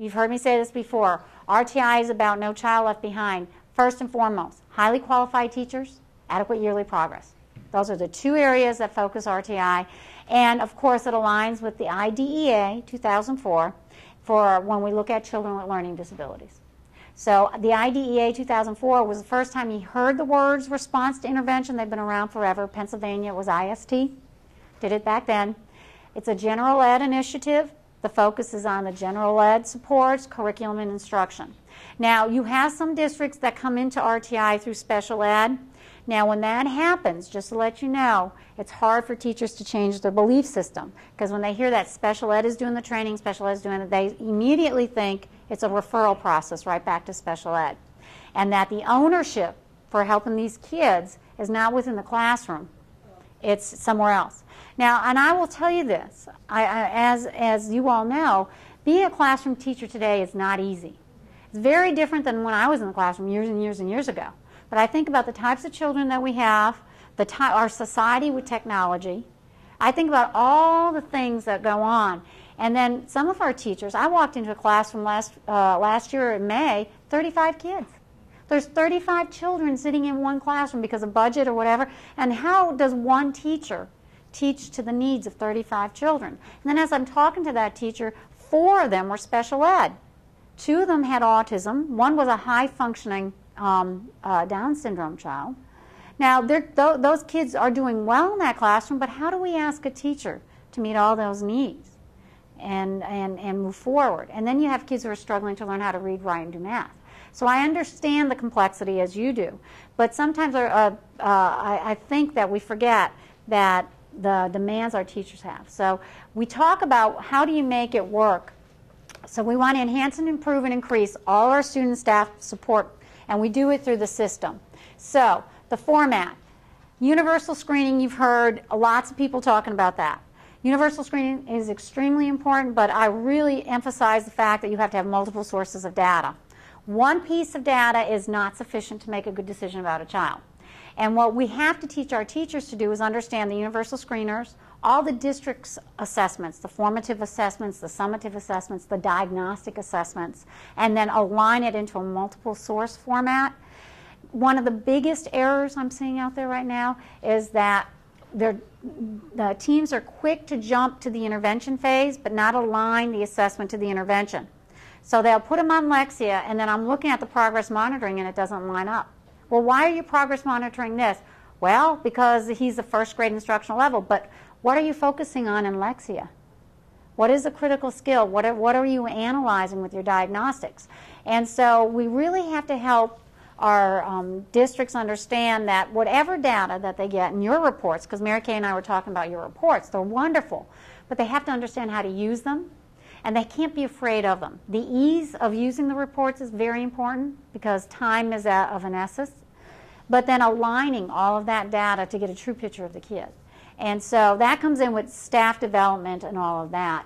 You've heard me say this before. RTI is about no child left behind. First and foremost, highly qualified teachers, adequate yearly progress. Those are the two areas that focus RTI. And, of course, it aligns with the IDEA 2004 for when we look at children with learning disabilities. So the IDEA 2004 was the first time you heard the words response to intervention. They've been around forever. Pennsylvania was IST. Did it back then. It's a general ed initiative. The focus is on the general ed supports, curriculum, and instruction. Now, you have some districts that come into RTI through special ed. Now, when that happens, just to let you know, it's hard for teachers to change their belief system, because when they hear that special ed is doing the training, special ed is doing it, they immediately think it's a referral process right back to special ed, and that the ownership for helping these kids is not within the classroom. It's somewhere else. Now, and I will tell you this, as you all know, being a classroom teacher today is not easy. It's very different than when I was in the classroom years and years and years ago. But I think about the types of children that we have, our society with technology. I think about all the things that go on. And then some of our teachers, I walked into a classroom last year in May, 35 kids. There's 35 children sitting in one classroom because of budget or whatever. And how does one teacher teach to the needs of 35 children? And then as I'm talking to that teacher, 4 of them were special ed. 2 of them had autism. 1 was a high-functioning Down syndrome child. Now, those kids are doing well in that classroom, but how do we ask a teacher to meet all those needs and move forward? And then you have kids who are struggling to learn how to read, write, and do math. So I understand the complexity as you do, but sometimes I think that we forget that the demands our teachers have. So we talk about how do you make it work. So we want to enhance and improve and increase all our student staff support, and we do it through the system. So the format, universal screening, you've heard lots of people talking about that. Universal screening is extremely important, but I really emphasize the fact that you have to have multiple sources of data. One piece of data is not sufficient to make a good decision about a child. And what we have to teach our teachers to do is understand the universal screeners, all the district's assessments, the formative assessments, the summative assessments, the diagnostic assessments, and then align it into a multiple source format. One of the biggest errors I'm seeing out there right now is that the teams are quick to jump to the intervention phase but not align the assessment to the intervention. So they'll put them on Lexia, and then I'm looking at the progress monitoring and it doesn't line up. Well, why are you progress monitoring this? Well, because he's the first grade instructional level, but what are you focusing on in Lexia? What is a critical skill? What are you analyzing with your diagnostics? And so we really have to help our districts understand that whatever data that they get in your reports, because Mary Kay and I were talking about your reports, they're wonderful, but they have to understand how to use them, and they can't be afraid of them. The ease of using the reports is very important because time is of an essence, but then aligning all of that data to get a true picture of the kid. And so that comes in with staff development and all of that.